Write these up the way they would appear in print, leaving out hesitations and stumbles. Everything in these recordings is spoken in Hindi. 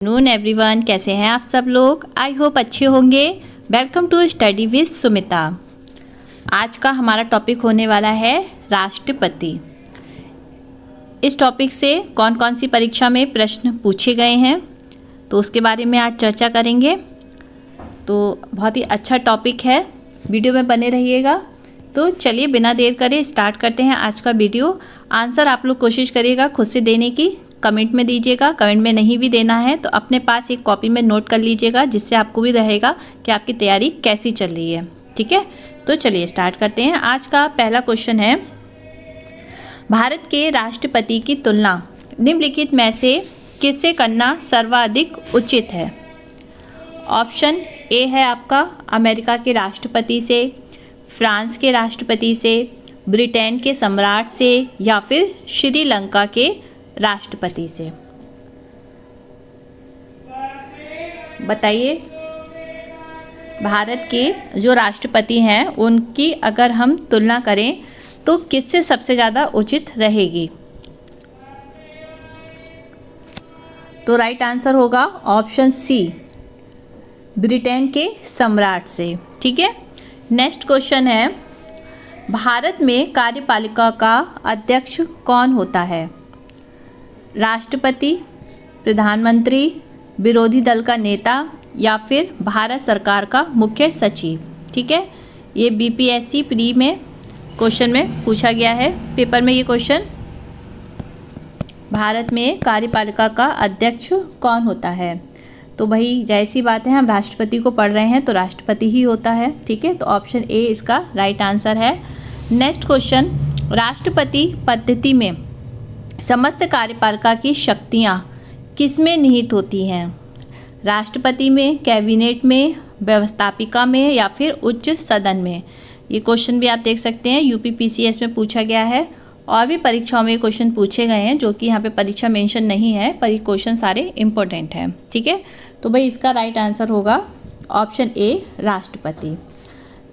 नून एवरीवन, कैसे हैं आप सब लोग। आई होप अच्छे होंगे। Welcome to study with Sumita. आज का हमारा टॉपिक होने वाला है राष्ट्रपति। इस टॉपिक से कौन कौन सी परीक्षा में प्रश्न पूछे गए हैं तो उसके बारे में आज चर्चा करेंगे। तो बहुत ही अच्छा टॉपिक है, वीडियो में बने रहिएगा। तो चलिए बिना देर करे स्टार्ट करते हैं आज का वीडियो। आंसर आप लोग कोशिश करिएगा खुद से देने की, कमेंट में दीजिएगा। कमेंट में नहीं भी देना है तो अपने पास एक कॉपी में नोट कर लीजिएगा, जिससे आपको भी रहेगा कि आपकी तैयारी कैसी चल रही है। ठीक है, तो चलिए स्टार्ट करते हैं। आज का पहला क्वेश्चन है, भारत के राष्ट्रपति की तुलना निम्नलिखित में से किससे करना सर्वाधिक उचित है। ऑप्शन ए है आपका अमेरिका के राष्ट्रपति से, फ्रांस के राष्ट्रपति से, ब्रिटेन के सम्राट से या फिर श्रीलंका के राष्ट्रपति से। बताइए, भारत के जो राष्ट्रपति हैं उनकी अगर हम तुलना करें तो किससे सबसे ज़्यादा उचित रहेगी। तो राइट आंसर होगा ऑप्शन सी, ब्रिटेन के सम्राट से। ठीक है, नेक्स्ट क्वेश्चन है, भारत में कार्यपालिका का अध्यक्ष कौन होता है। राष्ट्रपति, प्रधानमंत्री, विरोधी दल का नेता या फिर भारत सरकार का मुख्य सचिव। ठीक है, ये बीपीएससी प्री में क्वेश्चन में पूछा गया है, पेपर में ये क्वेश्चन। भारत में कार्यपालिका का अध्यक्ष कौन होता है। तो भाई जैसी बात है, हम राष्ट्रपति को पढ़ रहे हैं तो राष्ट्रपति ही होता है। ठीक है, तो ऑप्शन ए इसका राइट आंसर है। नेक्स्ट क्वेश्चन, राष्ट्रपति पद्धति में समस्त कार्यपालिका की शक्तियाँ किसमें निहित होती हैं। राष्ट्रपति में, कैबिनेट में, व्यवस्थापिका में या फिर उच्च सदन में। ये क्वेश्चन भी आप देख सकते हैं, यूपी पीसीएस में पूछा गया है और भी परीक्षाओं में क्वेश्चन पूछे गए हैं, जो कि यहाँ पे परीक्षा मेंशन नहीं है, पर ये क्वेश्चन सारे इंपॉर्टेंट हैं। ठीक है, तो भाई इसका राइट आंसर होगा ऑप्शन ए, राष्ट्रपति।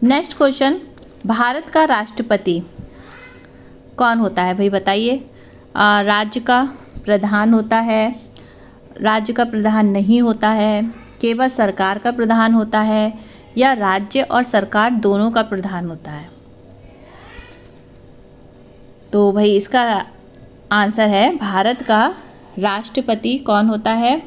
नेक्स्ट क्वेश्चन, भारत का राष्ट्रपति कौन होता है। भाई बताइए, राज्य का प्रधान होता है, राज्य का प्रधान नहीं होता है, केवल सरकार का प्रधान होता है या राज्य और सरकार दोनों का प्रधान होता है। तो भाई इसका आंसर है, भारत का राष्ट्रपति कौन होता है।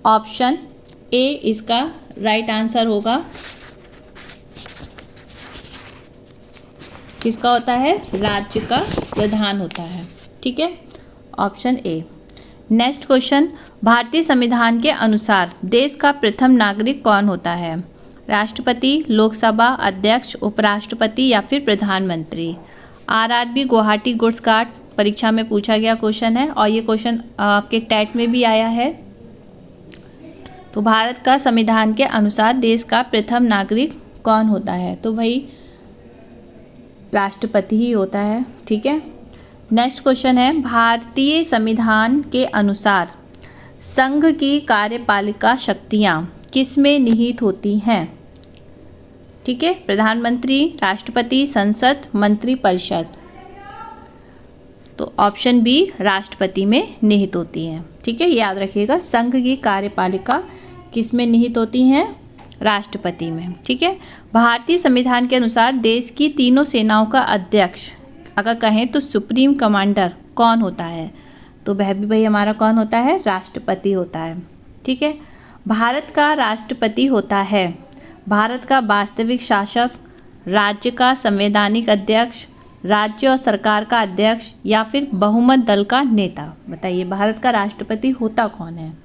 ऑप्शन ए इसका राइट आंसर होगा। किसका होता है, राज्य का प्रधान होता है। ठीक है, ऑप्शन ए। नेक्स्ट क्वेश्चन, भारतीय संविधान के अनुसार देश का प्रथम नागरिक कौन होता है। राष्ट्रपति, लोकसभा अध्यक्ष, उपराष्ट्रपति या फिर प्रधानमंत्री। आरआरबी गुवाहाटी गुड्स कार्ड परीक्षा में पूछा गया क्वेश्चन है और ये क्वेश्चन आपके टेट में भी आया है। तो भारत का संविधान के अनुसार देश का प्रथम नागरिक कौन होता है। तो भाई राष्ट्रपति ही होता है। ठीक है, नेक्स्ट क्वेश्चन है, भारतीय संविधान के अनुसार संघ की कार्यपालिका शक्तियाँ किसमें निहित होती हैं। ठीक है, प्रधानमंत्री, राष्ट्रपति, संसद, मंत्रिपरिषद। तो ऑप्शन बी, राष्ट्रपति में निहित होती हैं। ठीक है, याद रखिएगा, संघ की कार्यपालिका किस में निहित होती हैं, राष्ट्रपति में। ठीक है, भारतीय संविधान के अनुसार देश की तीनों सेनाओं का अध्यक्ष अगर कहें तो सुप्रीम कमांडर कौन होता है। तो वह भी भाई हमारा कौन होता है, राष्ट्रपति होता है। ठीक है, भारत का राष्ट्रपति होता है भारत का वास्तविक शासक, राज्य का संवैधानिक अध्यक्ष, राज्य और सरकार का अध्यक्ष या फिर बहुमत दल का नेता। बताइए, भारत का राष्ट्रपति होता कौन है।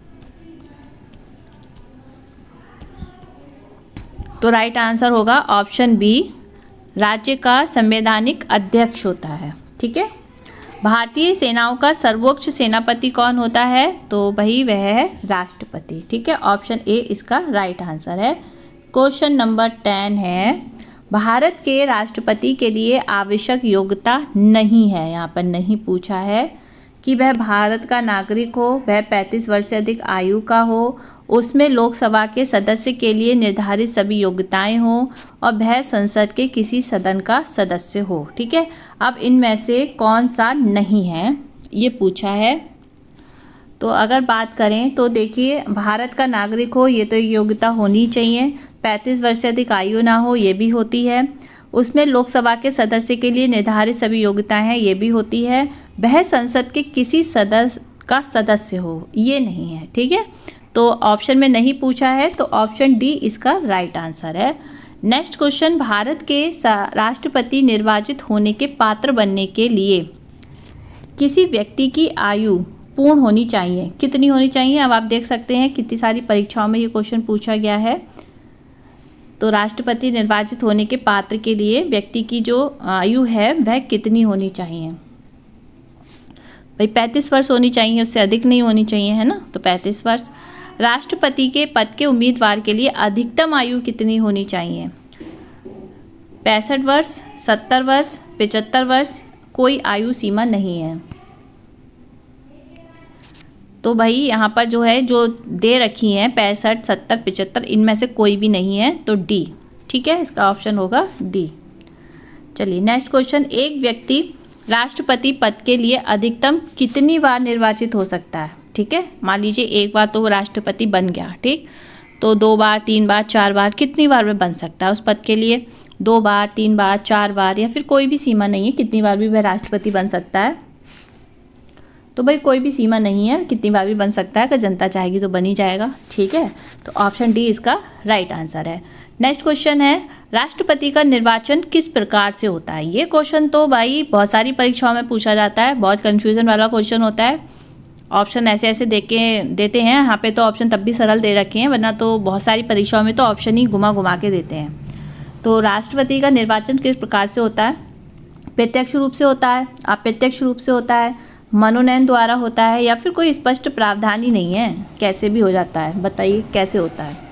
तो राइट आंसर होगा ऑप्शन बी, राज्य का संवैधानिक अध्यक्ष होता है। ठीक है, भारतीय सेनाओं का सर्वोच्च सेनापति कौन होता है। तो भाई वह है राष्ट्रपति। ठीक है, ऑप्शन ए इसका राइट आंसर है। क्वेश्चन नंबर 10 है, भारत के राष्ट्रपति के लिए आवश्यक योग्यता नहीं है। यहाँ पर नहीं पूछा है कि वह भारत का नागरिक हो, वह 35 वर्ष से अधिक आयु का हो उसमें लोकसभा के सदस्य के लिए निर्धारित सभी योग्यताएं हों और वह संसद के किसी सदन का सदस्य हो। ठीक है, अब इनमें से कौन सा नहीं है ये पूछा है। तो अगर बात करें तो देखिए, भारत का नागरिक हो ये तो योग्यता होनी चाहिए। 35 वर्ष से अधिक आयु ना हो ये भी होती है। उसमें लोकसभा के सदस्य के लिए निर्धारित सभी योग्यताएं हैं ये भी होती है। वह संसद के किसी सदस्य का सदस्य हो ये नहीं है। ठीक है, तो ऑप्शन में नहीं पूछा है, तो ऑप्शन डी इसका राइट आंसर है। नेक्स्ट क्वेश्चन, भारत के राष्ट्रपति निर्वाचित होने के पात्र बनने के लिए किसी व्यक्ति की आयु पूर्ण होनी चाहिए। कितनी होनी चाहिए, अब आप देख सकते हैं कितनी सारी परीक्षाओं में ये क्वेश्चन पूछा गया है। तो राष्ट्रपति निर्वाचित होने के पात्र के लिए व्यक्ति की जो आयु है वह कितनी होनी चाहिए। भाई 35 वर्ष होनी चाहिए, उससे अधिक नहीं होनी चाहिए, है ना। तो 35 वर्ष। राष्ट्रपति के पद के उम्मीदवार के लिए अधिकतम आयु कितनी होनी चाहिए। 65 वर्ष, 70 वर्ष, 75 वर्ष, कोई आयु सीमा नहीं है। तो भाई यहाँ पर जो है जो दे रखी हैं 65, 70, 75, इनमें से कोई भी नहीं है, तो डी। ठीक है, इसका ऑप्शन होगा डी। चलिए नेक्स्ट क्वेश्चन, एक व्यक्ति राष्ट्रपति पद के लिए अधिकतम कितनी बार निर्वाचित हो सकता है। ठीक है, मान लीजिए एक बार तो वो राष्ट्रपति बन गया, ठीक, तो 2 बार, 3 बार, 4 बार, कितनी बार वह बन सकता है उस पद के लिए। 2 बार, 3 बार, 4 बार, या फिर कोई भी सीमा नहीं है, कितनी बार भी वह राष्ट्रपति बन सकता है। तो भाई कोई भी सीमा नहीं है, कितनी बार भी बन सकता है, अगर जनता चाहेगी तो बन ही जाएगा। ठीक है, तो ऑप्शन डी इसका राइट आंसर है। नेक्स्ट क्वेश्चन है, राष्ट्रपति का निर्वाचन किस प्रकार से होता है। ये क्वेश्चन तो भाई बहुत सारी परीक्षाओं में पूछा जाता है, बहुत कन्फ्यूजन वाला क्वेश्चन होता है। ऑप्शन ऐसे ऐसे देते हैं, यहाँ पे तो ऑप्शन तब भी सरल दे रखे हैं, वरना तो बहुत सारी परीक्षाओं में तो ऑप्शन ही घुमा घुमा के देते हैं। तो राष्ट्रपति का निर्वाचन किस प्रकार से होता है। प्रत्यक्ष रूप से होता है, अप्रत्यक्ष रूप से होता है, मनोनयन द्वारा होता है, या फिर कोई स्पष्ट प्रावधान ही नहीं है, कैसे भी हो जाता है। बताइए कैसे होता है।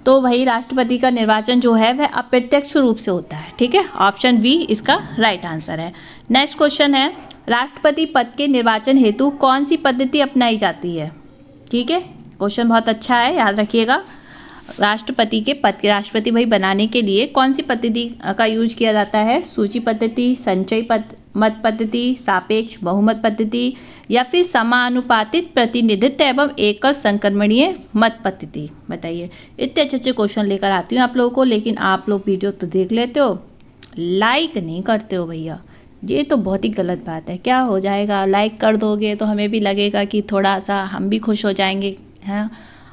तो भाई राष्ट्रपति का निर्वाचन जो है वह अप्रत्यक्ष रूप से होता है। ठीक है, ऑप्शन बी इसका राइट आंसर है। नेक्स्ट क्वेश्चन है, राष्ट्रपति पद के निर्वाचन हेतु कौन सी पद्धति अपनाई जाती है। ठीक है, क्वेश्चन बहुत अच्छा है, याद रखिएगा। राष्ट्रपति के पद के राष्ट्रपति भाई बनाने के लिए कौन सी पद्धति का यूज किया जाता है। सूची पद्धति, संचयी मत पद्धति, सापेक्ष बहुमत पद्धति, या फिर समानुपातिक प्रतिनिधित्व एवं एकल संक्रमणीय मत पद्धति। बताइए, इतने अच्छे अच्छे क्वेश्चन लेकर आती हूँ आप लोगों को, लेकिन आप लोग वीडियो तो देख लेते हो, लाइक नहीं करते हो भैया, ये तो बहुत ही गलत बात है। क्या हो जाएगा, लाइक कर दोगे तो हमें भी लगेगा कि थोड़ा सा हम भी खुश हो जाएंगे, हैं।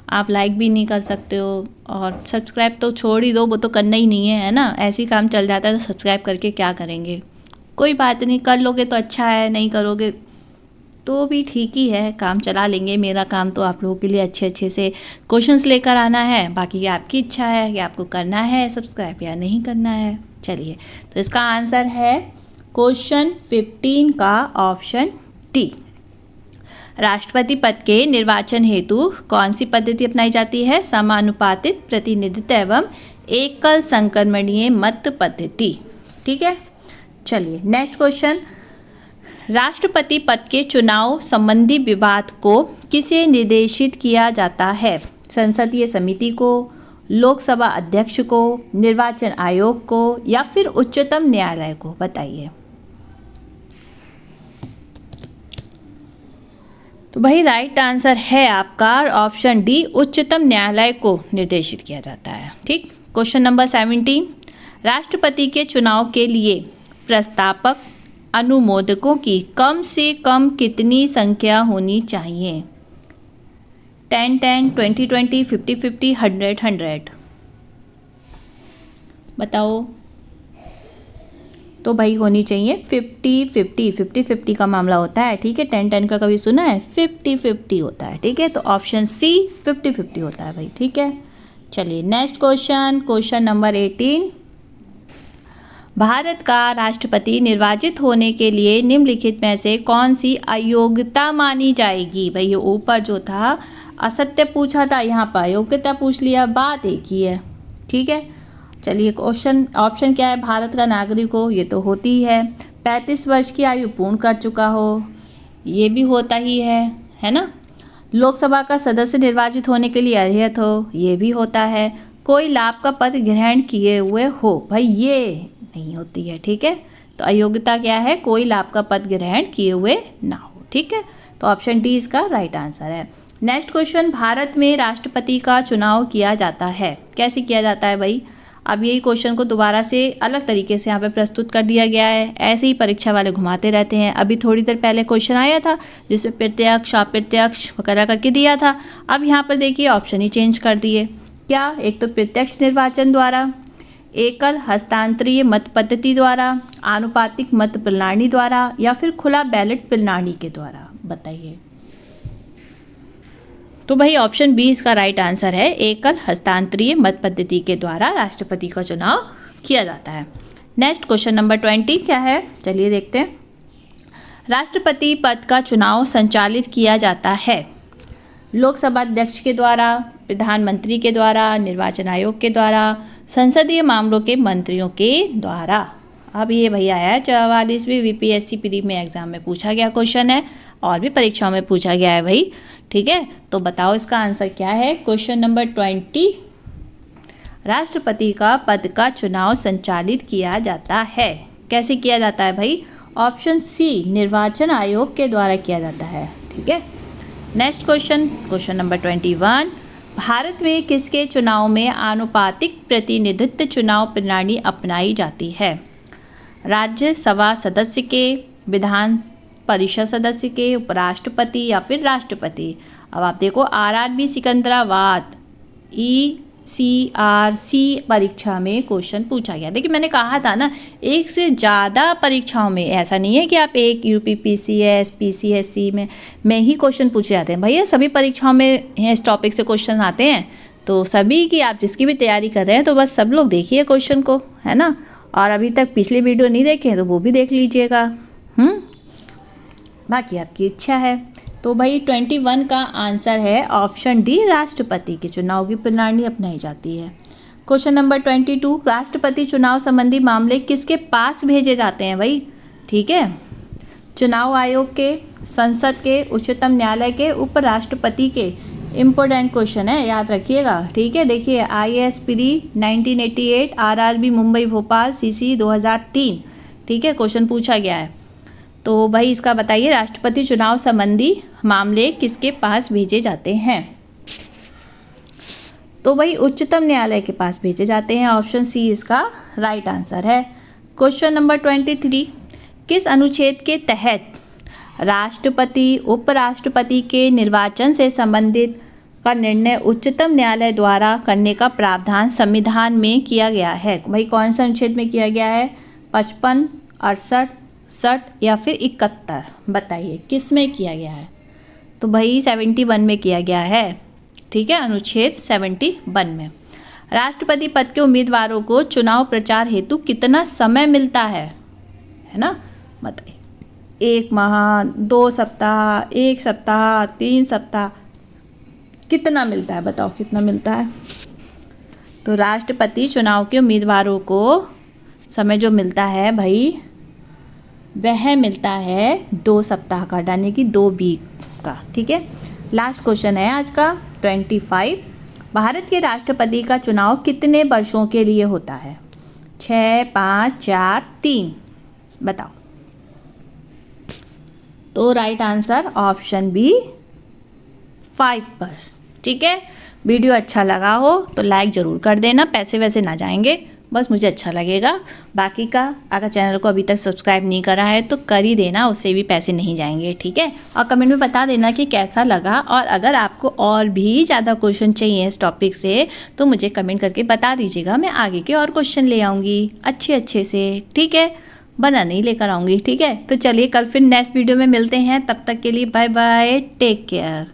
आप लाइक भी नहीं कर सकते हो, और सब्सक्राइब तो छोड़ ही दो, वो तो करना ही नहीं है ना। ऐसे ही काम चल जाता है, तो सब्सक्राइब करके क्या करेंगे। कोई बात नहीं, कर लोगे तो अच्छा है, नहीं करोगे तो भी ठीक ही है, काम चला लेंगे। मेरा काम तो आप लोगों के लिए अच्छे अच्छे से क्वेश्चंस लेकर आना है, बाकी आपकी इच्छा है कि आपको करना है सब्सक्राइब या नहीं करना है। चलिए, तो इसका आंसर है क्वेश्चन 15 का ऑप्शन डी। राष्ट्रपति पद के निर्वाचन हेतु कौन सी पद्धति अपनाई जाती है। समानुपातिक प्रतिनिधित्व एवं एकल संक्रमणीय मत पद्धति। ठीक है, चलिए नेक्स्ट क्वेश्चन, राष्ट्रपति पद के चुनाव संबंधी विवाद को किसे निर्देशित किया जाता है। संसदीय समिति को, लोकसभा अध्यक्ष को, निर्वाचन आयोग को, या फिर उच्चतम न्यायालय को। बताइए। तो भाई राइट आंसर है आपका ऑप्शन डी, उच्चतम न्यायालय को निर्देशित किया जाता है। ठीक, क्वेश्चन नंबर 17, राष्ट्रपति के चुनाव के लिए प्रस्तावक अनुमोदकों की कम से कम कितनी संख्या होनी चाहिए। 10-10, 20-20, 50-50, 100-100। बताओ। तो भाई होनी चाहिए 50-50, 50-50 का मामला होता है। ठीक है, 10-10 का कभी सुना है, 50-50 होता है। ठीक है, तो ऑप्शन सी 50-50 होता है भाई। ठीक है, चलिए next question, question number 18, Bharat का राष्ट्रपति निर्वाचित होने के लिए निम्नलिखित में से कौन सी अयोग्यता मानी जाएगी। भाई ये ऊपर जो था असत्य पूछा था, यहाँ पर अयोग्यता पूछ लिया, बात एक ही है। ठीक है, चलिए क्वेश्चन ऑप्शन क्या है, भारत का नागरिक हो, ये तो होती ही है। 35 वर्ष की आयु पूर्ण कर चुका हो, ये भी होता ही है ना। लोकसभा का सदस्य निर्वाचित होने के लिए अर्हत हो, ये भी होता है। कोई लाभ का पद ग्रहण किए हुए हो, भाई ये नहीं होती है, ठीक है। तो अयोग्यता क्या है, कोई लाभ का पद ग्रहण किए हुए ना हो, ठीक है। तो ऑप्शन डी इसका राइट आंसर है। नेक्स्ट क्वेश्चन, भारत में राष्ट्रपति का चुनाव किया जाता है, कैसे किया जाता है भाई। अब यही क्वेश्चन को दोबारा से अलग तरीके से यहाँ पे प्रस्तुत कर दिया गया है। ऐसे ही परीक्षा वाले घुमाते रहते हैं। अभी थोड़ी देर पहले क्वेश्चन आया था जिसमें प्रत्यक्ष अप्रत्यक्ष वगैरह करके दिया था। अब यहाँ पर देखिए ऑप्शन ही चेंज कर दिए। क्या, एक तो प्रत्यक्ष निर्वाचन द्वारा, एकल हस्तांतरीय मत पद्धति द्वारा, आनुपातिक मत प्रणाली द्वारा, या फिर खुला बैलेट प्रणाली के द्वारा, बताइए। तो भाई ऑप्शन बी इसका राइट आंसर है, एकल हस्तांतरीय मत पद्धति के द्वारा राष्ट्रपति का चुनाव किया जाता है। नेक्स्ट क्वेश्चन नंबर 20 क्या है, चलिए देखते हैं। राष्ट्रपति पद का चुनाव संचालित किया जाता है लोकसभा अध्यक्ष के द्वारा, प्रधानमंत्री के द्वारा, निर्वाचन आयोग के द्वारा, संसदीय मामलों के मंत्रियों के द्वारा। अब ये भैया है 44वीं वीपीएससी प्री में एग्जाम में पूछा गया क्वेश्चन है और भी परीक्षाओं में पूछा गया है भाई, ठीक है। तो बताओ इसका आंसर क्या है। क्वेश्चन नंबर 20, राष्ट्रपति का पद का चुनाव संचालित किया जाता है, कैसे किया जाता है भाई। ऑप्शन सी, निर्वाचन आयोग के द्वारा किया जाता है, ठीक है। Next question, question number 21, Bharat में किसके चुनाव में आनुपातिक प्रतिनिधित्व चुनाव प्रणाली अपनाई जाती है। राज्यसभा सदस्य के, विधान परिषद सदस्य के, उपराष्ट्रपति या फिर राष्ट्रपति। अब आप देखो आरआरबी सिकंदराबाद ECRC परीक्षा में क्वेश्चन पूछा गया। देखिए मैंने कहा था ना, एक से ज़्यादा परीक्षाओं में, ऐसा नहीं है कि आप एक UPPCS PCSC में ही क्वेश्चन पूछे जाते हैं भैया, सभी परीक्षाओं में इस टॉपिक से क्वेश्चन आते हैं। तो सभी की, आप जिसकी भी तैयारी कर रहे हैं तो बस सब लोग देखिए क्वेश्चन को, है ना। और अभी तक पिछले वीडियो नहीं देखे हैं तो वो भी देख लीजिएगा, बाकी आपकी इच्छा है। तो भाई 21 का आंसर है ऑप्शन डी, राष्ट्रपति के चुनाव की प्रणाली अपनाई जाती है। क्वेश्चन नंबर 22, राष्ट्रपति चुनाव संबंधी मामले किसके पास भेजे जाते हैं भाई, ठीक है। चुनाव आयोग के, संसद के, उच्चतम न्यायालय के, उपराष्ट्रपति के। इम्पोर्टेंट क्वेश्चन है, याद रखिएगा, ठीक है। देखिए IAS pre 1988, RRB Mumbai Bhopal CC 2003, ठीक है, क्वेश्चन पूछा गया है। तो भाई इसका बताइए, राष्ट्रपति चुनाव संबंधी मामले किसके पास भेजे जाते हैं। तो भाई उच्चतम न्यायालय के पास भेजे जाते हैं, ऑप्शन सी इसका राइट आंसर है। क्वेश्चन नंबर 23, किस अनुच्छेद के तहत राष्ट्रपति उपराष्ट्रपति के निर्वाचन से संबंधित का निर्णय उच्चतम न्यायालय द्वारा करने का प्रावधान संविधान में किया गया है। भाई कौन सा अनुच्छेद में किया गया है, 55, 68, 60 या फिर 71, बताइए किस में किया गया है। तो भाई 71 में किया गया है, ठीक है, अनुच्छेद 71 में। राष्ट्रपति पद के उम्मीदवारों को चुनाव प्रचार हेतु कितना समय मिलता है ना, बताइए। 1 माह, 2 सप्ताह, 1 सप्ताह, 3 सप्ताह, कितना मिलता है, बताओ कितना मिलता है। तो राष्ट्रपति चुनाव के उम्मीदवारों को समय जो मिलता है भाई, वह मिलता है 2 सप्ताह का, यानी कि 2 वीक का, ठीक है। लास्ट क्वेश्चन है आज का 25, भारत के राष्ट्रपति का चुनाव कितने वर्षों के लिए होता है। 6, 5, 4, 3, बताओ। तो राइट आंसर ऑप्शन बी 5 वर्ष, ठीक है। वीडियो अच्छा लगा हो तो लाइक ज़रूर कर देना, पैसे वैसे ना जाएंगे, बस मुझे अच्छा लगेगा। बाकी का अगर चैनल को अभी तक सब्सक्राइब नहीं करा है तो कर ही देना, उससे भी पैसे नहीं जाएंगे, ठीक है। और कमेंट में बता देना कि कैसा लगा, और अगर आपको और भी ज़्यादा क्वेश्चन चाहिए इस टॉपिक से तो मुझे कमेंट करके बता दीजिएगा, मैं आगे के और क्वेश्चन ले आऊँगी अच्छे से, ठीक है। बना नहीं लेकर आऊँगी, ठीक है। तो चलिए कल फिर नेक्स्ट वीडियो में मिलते हैं, तब तक के लिए बाय बाय, टेक केयर।